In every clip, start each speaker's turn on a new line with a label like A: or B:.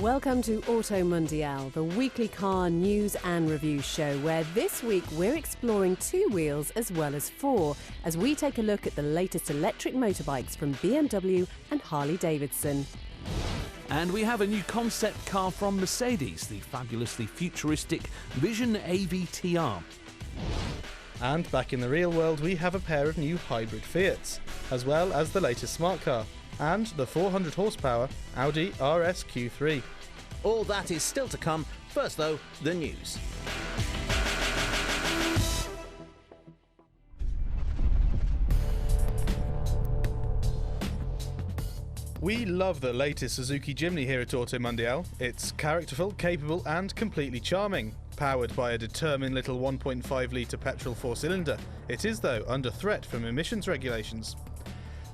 A: Welcome to AutoMundial, the weekly car news and review show, where this week we're exploring two wheels as well as four, as we take a look at the latest electric motorbikes from BMW and Harley Davidson.
B: And we have a new concept car from Mercedes, the fabulously futuristic Vision AVTR.
C: And back in the real world, we have a pair of new hybrid Fiats, as well as the latest smart car, and the 400 horsepower Audi RS Q3.
D: All that is still to come. First though, the news.
C: We love the latest Suzuki Jimny here at AutoMundial. It's characterful, capable and completely charming. Powered by a determined little 1.5 litre petrol four-cylinder, it is though under threat from emissions regulations.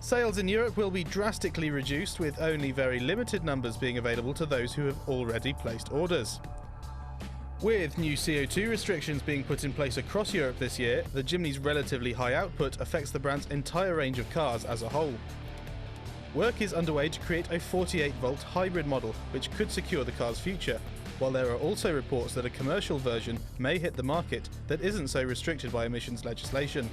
C: Sales in Europe will be drastically reduced, with only very limited numbers being available to those who have already placed orders. With new CO2 restrictions being put in place across Europe this year, the Jimny's relatively high output affects the brand's entire range of cars as a whole. Work is underway to create a 48-volt hybrid model, which could secure the car's future, while there are also reports that a commercial version may hit the market that isn't so restricted by emissions legislation.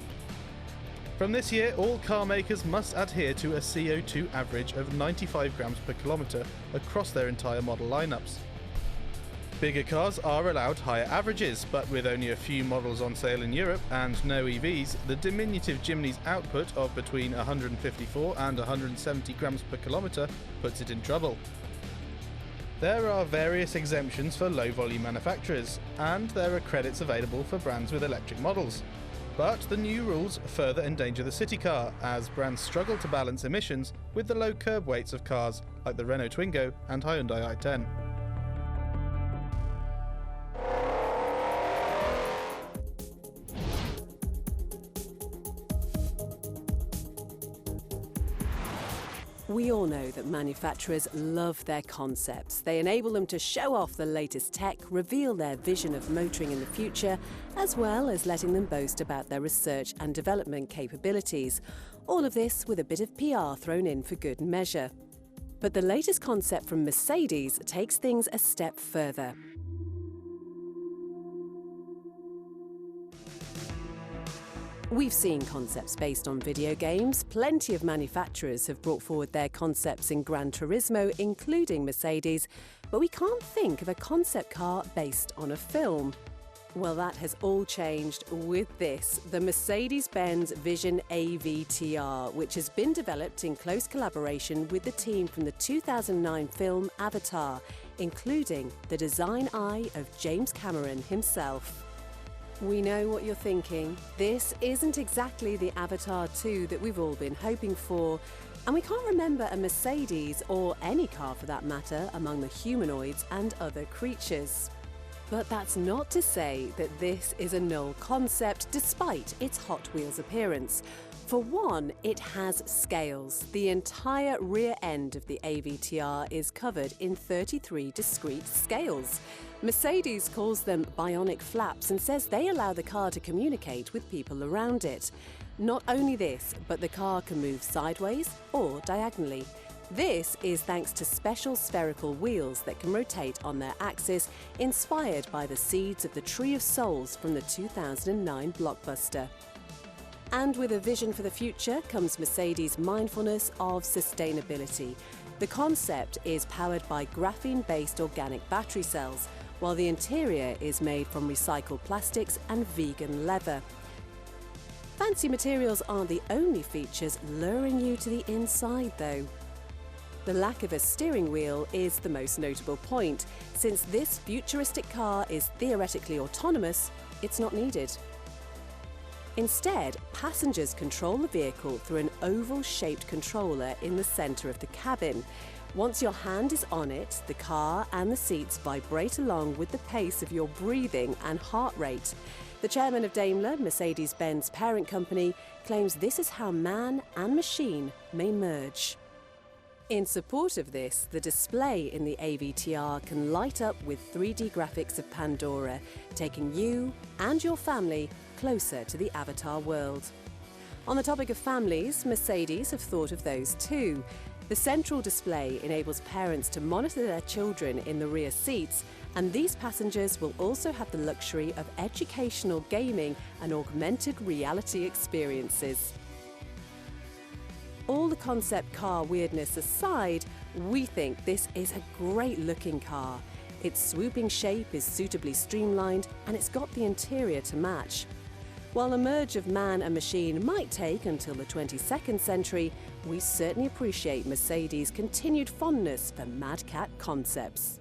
C: From this year, all car makers must adhere to a CO2 average of 95 grams per kilometre across their entire model lineups. Bigger cars are allowed higher averages, but with only a few models on sale in Europe and no EVs, the diminutive Jimny's output of between 154 and 170 grams per kilometre puts it in trouble. There are various exemptions for low-volume manufacturers, and there are credits available for brands with electric models. But the new rules further endanger the city car, as brands struggle to balance emissions with the low curb weights of cars like the Renault Twingo and Hyundai i10.
A: We all know that manufacturers love their concepts. They enable them to show off the latest tech, reveal their vision of motoring in the future, as well as letting them boast about their research and development capabilities. All of this with a bit of PR thrown in for good measure. But the latest concept from Mercedes takes things a step further. We've seen concepts based on video games. Plenty of manufacturers have brought forward their concepts in Gran Turismo, including Mercedes, but we can't think of a concept car based on a film. Well, that has all changed with this, the Mercedes-Benz Vision AVTR, which has been developed in close collaboration with the team from the 2009 film AVTR, including the design eye of James Cameron himself. We know what you're thinking. This isn't exactly the Avatar 2 that we've all been hoping for, and we can't remember a Mercedes, or any car for that matter, among the humanoids and other creatures. But that's not to say that this is a null concept, despite its Hot Wheels appearance. For one, it has scales. The entire rear end of the AVTR is covered in 33 discrete scales. Mercedes calls them bionic flaps and says they allow the car to communicate with people around it. Not only this, but the car can move sideways or diagonally. This is thanks to special spherical wheels that can rotate on their axis, inspired by the seeds of the Tree of Souls from the 2009 blockbuster. And with a vision for the future comes Mercedes' mindfulness of sustainability. The concept is powered by graphene-based organic battery cells, while the interior is made from recycled plastics and vegan leather. Fancy materials aren't the only features luring you to the inside, though. The lack of a steering wheel is the most notable point. Since this futuristic car is theoretically autonomous, it's not needed. Instead, passengers control the vehicle through an oval-shaped controller in the centre of the cabin. Once your hand is on it, the car and the seats vibrate along with the pace of your breathing and heart rate. The chairman of Daimler, Mercedes-Benz parent company, claims this is how man and machine may merge. In support of this, the display in the AVTR can light up with 3D graphics of Pandora, taking you and your family closer to the Avatar world. On the topic of families, Mercedes have thought of those too. The central display enables parents to monitor their children in the rear seats, and these passengers will also have the luxury of educational gaming and augmented reality experiences. All the concept car weirdness aside, we think this is a great looking car. Its swooping shape is suitably streamlined, and it's got the interior to match. While the merge of man and machine might take until the 22nd century, we certainly appreciate Mercedes' continued fondness for Mad Cat concepts.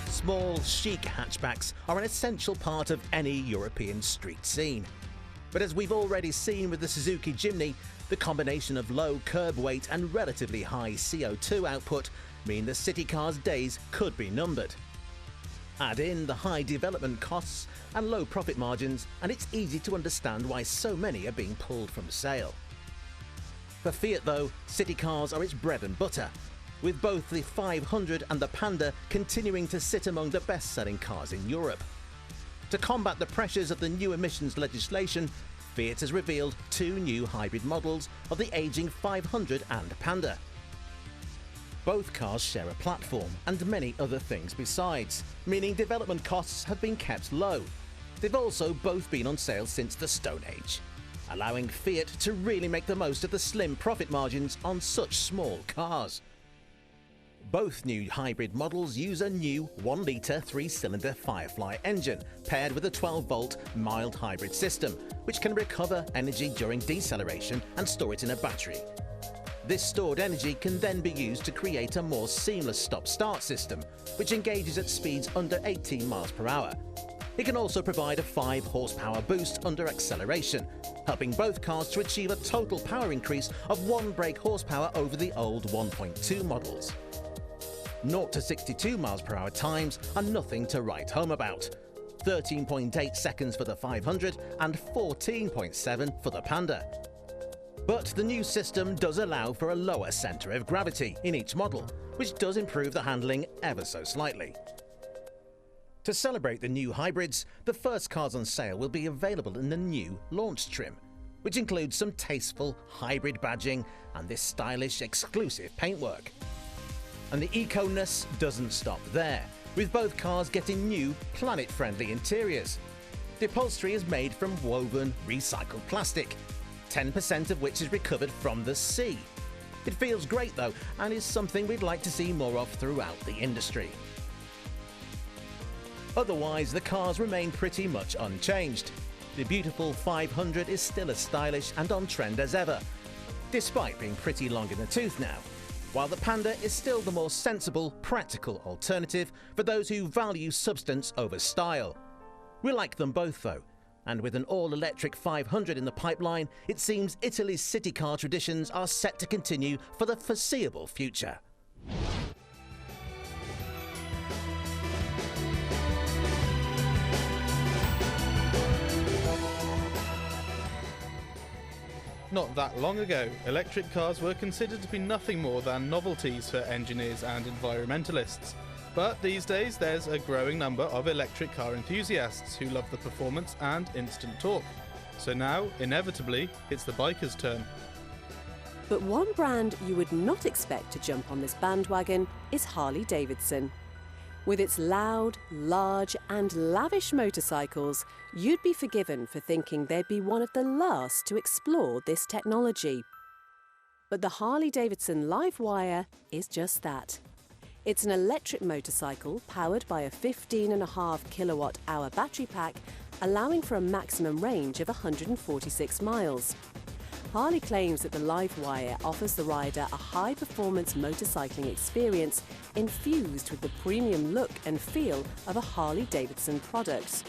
D: Small, chic hatchbacks are an essential part of any European street scene. But as we've already seen with the Suzuki Jimny, the combination of low curb weight and relatively high CO2 output mean the city car's days could be numbered. Add in the high development costs and low profit margins, and it's easy to understand why so many are being pulled from sale. For Fiat though, city cars are its bread and butter, with both the 500 and the Panda continuing to sit among the best-selling cars in Europe. To combat the pressures of the new emissions legislation, Fiat has revealed 2 new hybrid models of the ageing 500 and Panda. Both cars share a platform and many other things besides, meaning development costs have been kept low. They've also both been on sale since the Stone Age, allowing Fiat to really make the most of the slim profit margins on such small cars. Both new hybrid models use a new 1-litre 3-cylinder Firefly engine paired with a 12-volt mild hybrid system, which can recover energy during deceleration and store it in a battery. This stored energy can then be used to create a more seamless stop-start system, which engages at speeds under 18 miles per hour. It can also provide a 5-horsepower boost under acceleration, helping both cars to achieve a total power increase of 1 brake horsepower over the old 1.2 models. 0 to 62 miles per hour times are nothing to write home about. 13.8 seconds for the 500 and 14.7 for the Panda. But the new system does allow for a lower centre of gravity in each model, which does improve the handling ever so slightly. To celebrate the new hybrids, the first cars on sale will be available in the new launch trim, which includes some tasteful hybrid badging and this stylish exclusive paintwork. And the eco-ness doesn't stop there, with both cars getting new planet-friendly interiors. The upholstery is made from woven, recycled plastic, 10% of which is recovered from the sea. It feels great though, and is something we'd like to see more of throughout the industry. Otherwise, the cars remain pretty much unchanged. The beautiful 500 is still as stylish and on trend as ever, despite being pretty long in the tooth now, while the Panda is still the more sensible, practical alternative for those who value substance over style. We like them both though, and with an all-electric 500 in the pipeline, it seems Italy's city car traditions are set to continue for the foreseeable future.
C: Not that long ago, electric cars were considered to be nothing more than novelties for engineers and environmentalists. But these days, there's a growing number of electric car enthusiasts who love the performance and instant torque. So now, inevitably, it's the biker's turn.
A: But one brand you would not expect to jump on this bandwagon is Harley Davidson. With its loud, large and lavish motorcycles, you'd be forgiven for thinking they'd be one of the last to explore this technology. But the Harley Davidson Livewire is just that. It's an electric motorcycle powered by a 15.5 kilowatt-hour battery pack, allowing for a maximum range of 146 miles. Harley claims that the Livewire offers the rider a high-performance motorcycling experience infused with the premium look and feel of a Harley-Davidson product.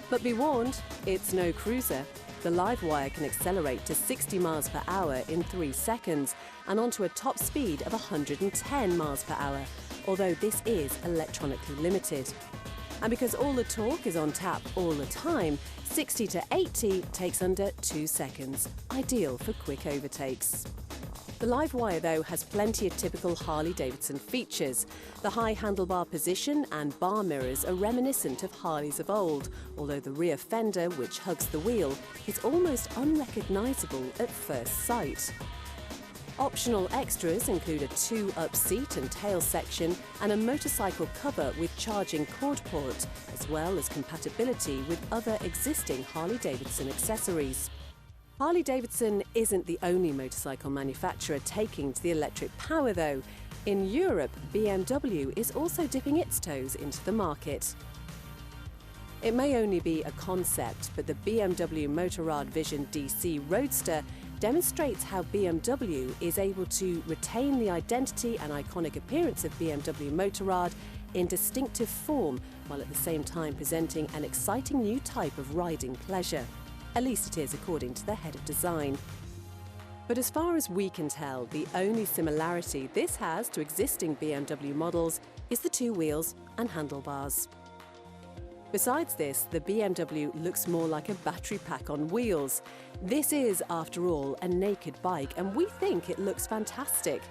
A: But be warned, it's no cruiser. The Livewire can accelerate to 60 miles per hour in 3 seconds and onto a top speed of 110 miles per hour, although this is electronically limited. And because all the torque is on tap all the time, 60 to 80 takes under 2 seconds, ideal for quick overtakes. The Livewire, though, has plenty of typical Harley-Davidson features. The high handlebar position and bar mirrors are reminiscent of Harleys of old, although the rear fender, which hugs the wheel, is almost unrecognisable at first sight. Optional extras include a 2-up seat and tail section and a motorcycle cover with charging cord port, as well as compatibility with other existing Harley-Davidson accessories. Harley-Davidson isn't the only motorcycle manufacturer taking to the electric power, though. In Europe, BMW is also dipping its toes into the market. It may only be a concept, but the BMW Motorrad Vision DC Roadster demonstrates how BMW is able to retain the identity and iconic appearance of BMW Motorrad in distinctive form, while at the same time presenting an exciting new type of riding pleasure. At least it is, according to the head of design. But as far as we can tell, the only similarity this has to existing BMW models is the 2 wheels and handlebars. Besides this, the BMW looks more like a battery pack on wheels. This is, after all, a naked bike, and we think it looks fantastic.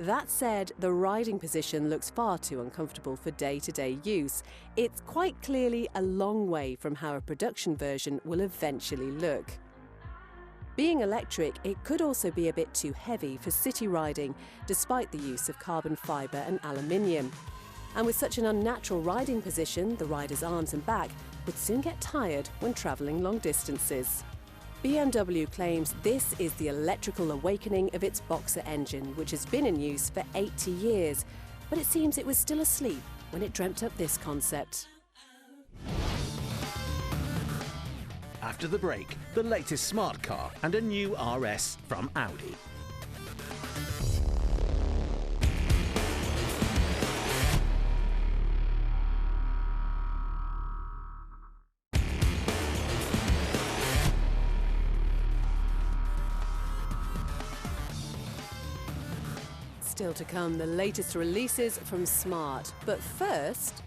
A: That said, the riding position looks far too uncomfortable for day-to-day use. It's quite clearly a long way from how a production version will eventually look. Being electric, it could also be a bit too heavy for city riding, despite the use of carbon fibre and aluminium. And with such an unnatural riding position, the rider's arms and back would soon get tired when travelling long distances. BMW claims this is the electrical awakening of its Boxer engine, which has been in use for 80 years. But it seems it was still asleep when it dreamt up this concept.
D: After the break, the latest smart car and a new RS from Audi.
A: Still to come, the latest releases from Smart. But first...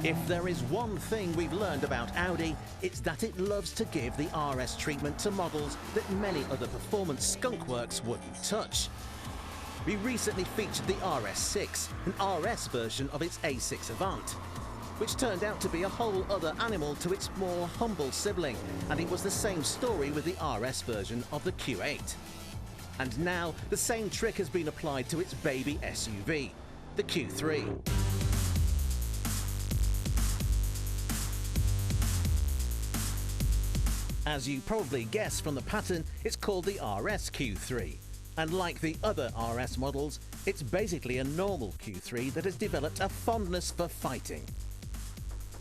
D: If there is one thing we've learned about Audi, it's that it loves to give the RS treatment to models that many other performance skunkworks wouldn't touch. We recently featured the RS6, an RS version of its A6 Avant, which turned out to be a whole other animal to its more humble sibling, and it was the same story with the RS version of the Q8. And now, the same trick has been applied to its baby SUV, the Q3. As you probably guessed from the pattern, it's called the RS Q3. And like the other RS models, it's basically a normal Q3 that has developed a fondness for fighting.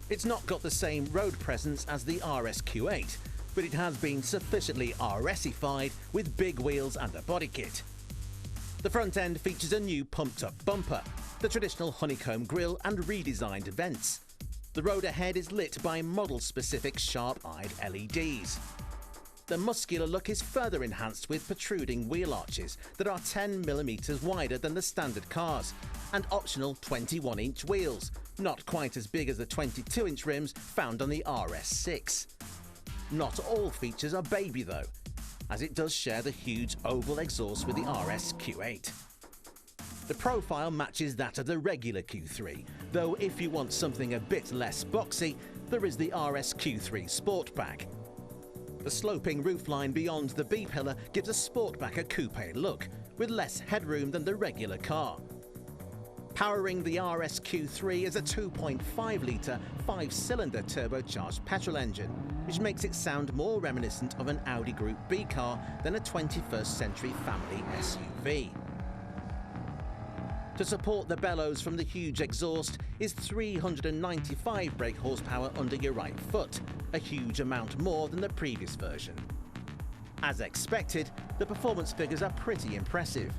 D: It's not got the same road presence as the RS Q8, but it has been sufficiently RS-ified with big wheels and a body kit. The front end features a new pumped-up bumper, the traditional honeycomb grille and redesigned vents. The road ahead is lit by model-specific sharp-eyed LEDs. The muscular look is further enhanced with protruding wheel arches that are 10mm wider than the standard cars, and optional 21-inch wheels, not quite as big as the 22-inch rims found on the RS6. Not all features are baby though, as it does share the huge oval exhaust with the RS Q8. The profile matches that of the regular Q3, though if you want something a bit less boxy, there is the RS Q3 Sportback. The sloping roofline beyond the B-pillar gives a Sportback a coupe look, with less headroom than the regular car. Powering the RS Q3 is a 2.5-litre, 5-cylinder turbocharged petrol engine, which makes it sound more reminiscent of an Audi Group B car than a 21st century family SUV. To support the bellows from the huge exhaust is 395 brake horsepower under your right foot, a huge amount more than the previous version. As expected, the performance figures are pretty impressive.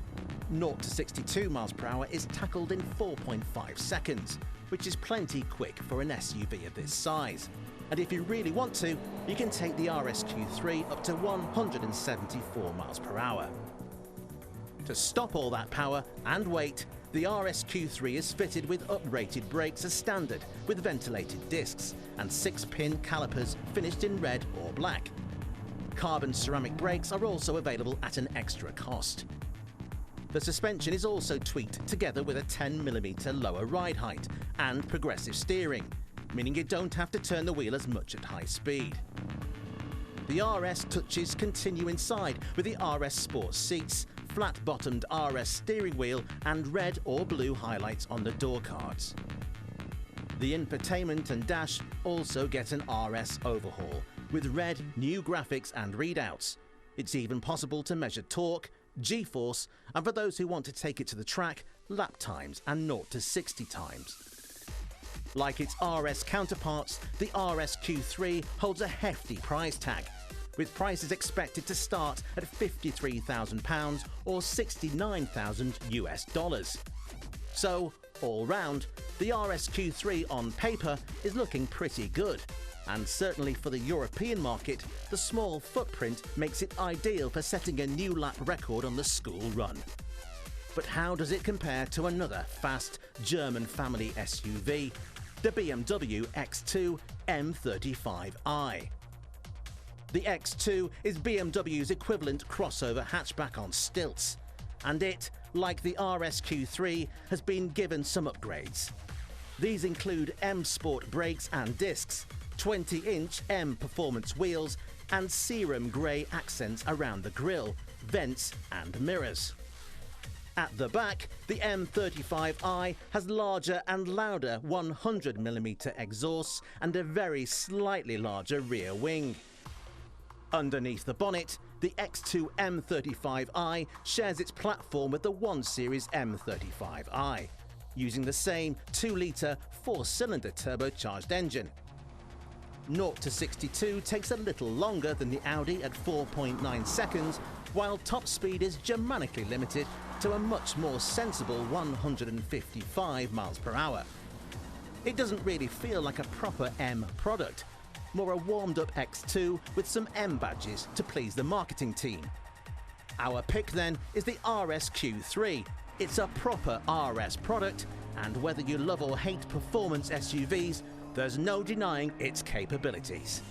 D: 0 to 62 miles per hour is tackled in 4.5 seconds, which is plenty quick for an SUV of this size. And if you really want to, you can take the RS Q3 up to 174 miles per hour. To stop all that power and weight, The RS Q3 is fitted with uprated brakes as standard, with ventilated discs, and 6-pin calipers finished in red or black. Carbon ceramic brakes are also available at an extra cost. The suspension is also tweaked together with a 10mm lower ride height and progressive steering, meaning you don't have to turn the wheel as much at high speed. The RS touches continue inside with the RS Sport seats, flat-bottomed RS steering wheel and red or blue highlights on the door cards. The infotainment and dash also get an RS overhaul with red new graphics and readouts. It's even possible to measure torque, G-force, and for those who want to take it to the track, lap times and 0 to 60 times. Like its RS counterparts, the RS Q3 holds a hefty price tag, with prices expected to start at £53,000 or $69,000 US. So, all round, the RS Q3 on paper is looking pretty good. And certainly for the European market, the small footprint makes it ideal for setting a new lap record on the school run. But how does it compare to another fast German family SUV, the BMW X2 M35i? The X2 is BMW's equivalent crossover hatchback on stilts, and it, like the RS Q3, has been given some upgrades. These include M Sport brakes and discs, 20-inch M Performance wheels, and serum grey accents around the grille, vents and mirrors. At the back, the M35i has larger and louder 100mm exhausts and a very slightly larger rear wing. Underneath the bonnet, the X2 M35i shares its platform with the 1 Series M35i, using the same 2-litre 4-cylinder turbocharged engine. 0 to 62 takes a little longer than the Audi at 4.9 seconds, while top speed is Germanically limited to a much more sensible 155 miles per hour. It doesn't really feel like a proper M product, more a warmed-up X2 with some M badges to please the marketing team. Our pick then is the RS Q3. It's a proper RS product, and whether you love or hate performance SUVs, there's no denying its capabilities.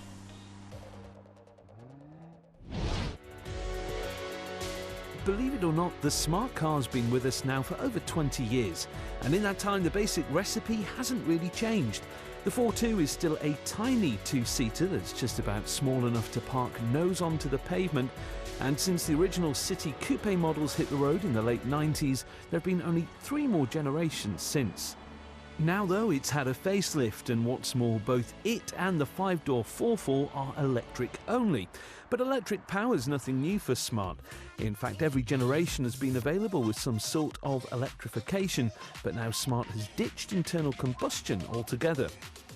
B: Believe it or not, the smart car's been with us now for over 20 years, and in that time the basic recipe hasn't really changed. The 4.2 is still a tiny two-seater that's just about small enough to park nose onto the pavement, and since the original City Coupe models hit the road in the late 90s, there have been only 3 more generations since. Now though, it's had a facelift, and what's more, both it and the 5-door 4.4 are electric only. But electric power's nothing new for Smart. In fact, every generation has been available with some sort of electrification, but now Smart has ditched internal combustion altogether.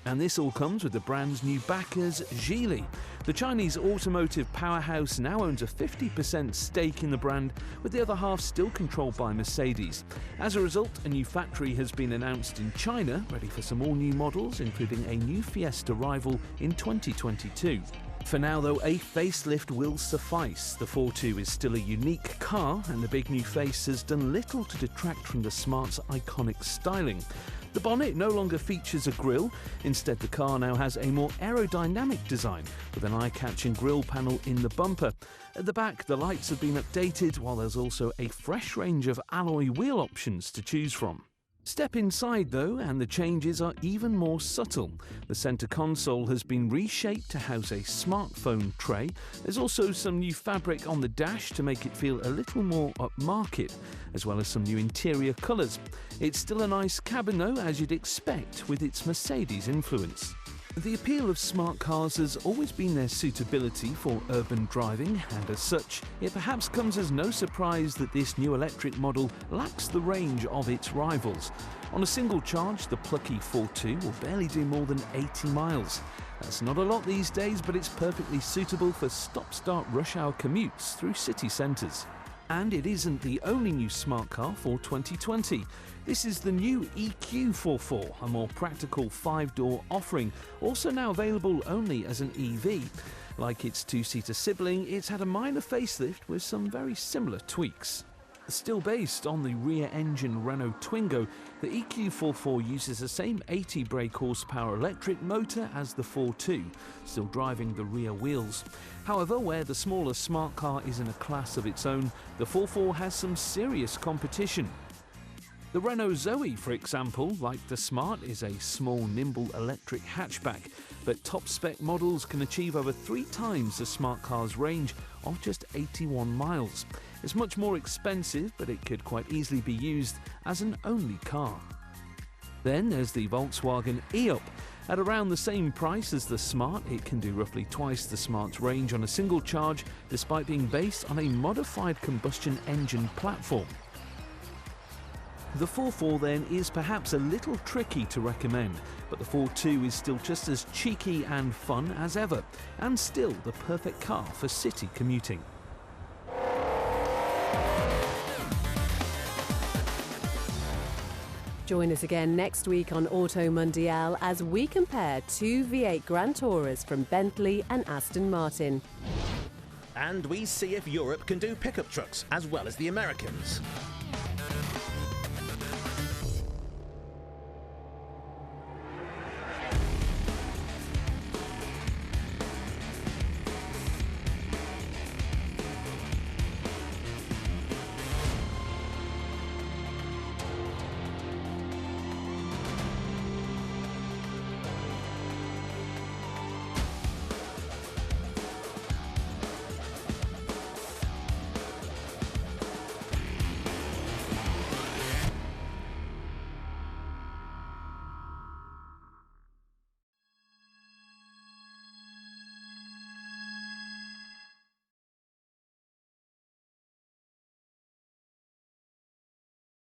B: And this all comes with the brand's new backers, Geely. The Chinese automotive powerhouse now owns a 50% stake in the brand, with the other half still controlled by Mercedes. As a result, a new factory has been announced in China, ready for some all-new models, including a new Fiesta rival in 2022. For now though, a facelift will suffice. The 4.2 is still a unique car, and the big new face has done little to detract from the Smart's iconic styling. The bonnet no longer features a grille. Instead, the car now has a more aerodynamic design with an eye-catching grille panel in the bumper. At the back, the lights have been updated, while there's also a fresh range of alloy wheel options to choose from. Step inside though, and the changes are even more subtle. The centre console has been reshaped to house a smartphone tray. There's also some new fabric on the dash to make it feel a little more upmarket, as well as some new interior colours. It's still a nice cabin though, as you'd expect with its Mercedes influence. The appeal of smart cars has always been their suitability for urban driving, and as such, it perhaps comes as no surprise that this new electric model lacks the range of its rivals. On a single charge, the plucky 4.2 will barely do more than 80 miles. That's not a lot these days, but it's perfectly suitable for stop-start rush hour commutes through city centres. And it isn't the only new smart car for 2020. This is the new EQ44, a more practical 5-door offering, also now available only as an EV. Like its 2-seater sibling, it's had a minor facelift with some very similar tweaks. Still based on the rear-engine Renault Twingo, the EQ44 uses the same 80 brake horsepower electric motor as the 4.2, still driving the rear wheels. However, where the smaller smart car is in a class of its own, the 4.4 has some serious competition. The Renault Zoe, for example, like the Smart, is a small, nimble electric hatchback, but top-spec models can achieve over 3 times the smart car's range of just 81 miles. It's much more expensive, but it could quite easily be used as an only car. Then there's the Volkswagen e-up. At around the same price as the Smart, it can do roughly twice the Smart's range on a single charge, despite being based on a modified combustion engine platform. The 4.4 then is perhaps a little tricky to recommend, but the 4.2 is still just as cheeky and fun as ever, and still the perfect car for city commuting.
A: Join us again next week on AutoMundial as we compare 2 V8 Grand Tourers from Bentley and Aston Martin.
D: And we see if Europe can do pickup trucks as well as the Americans.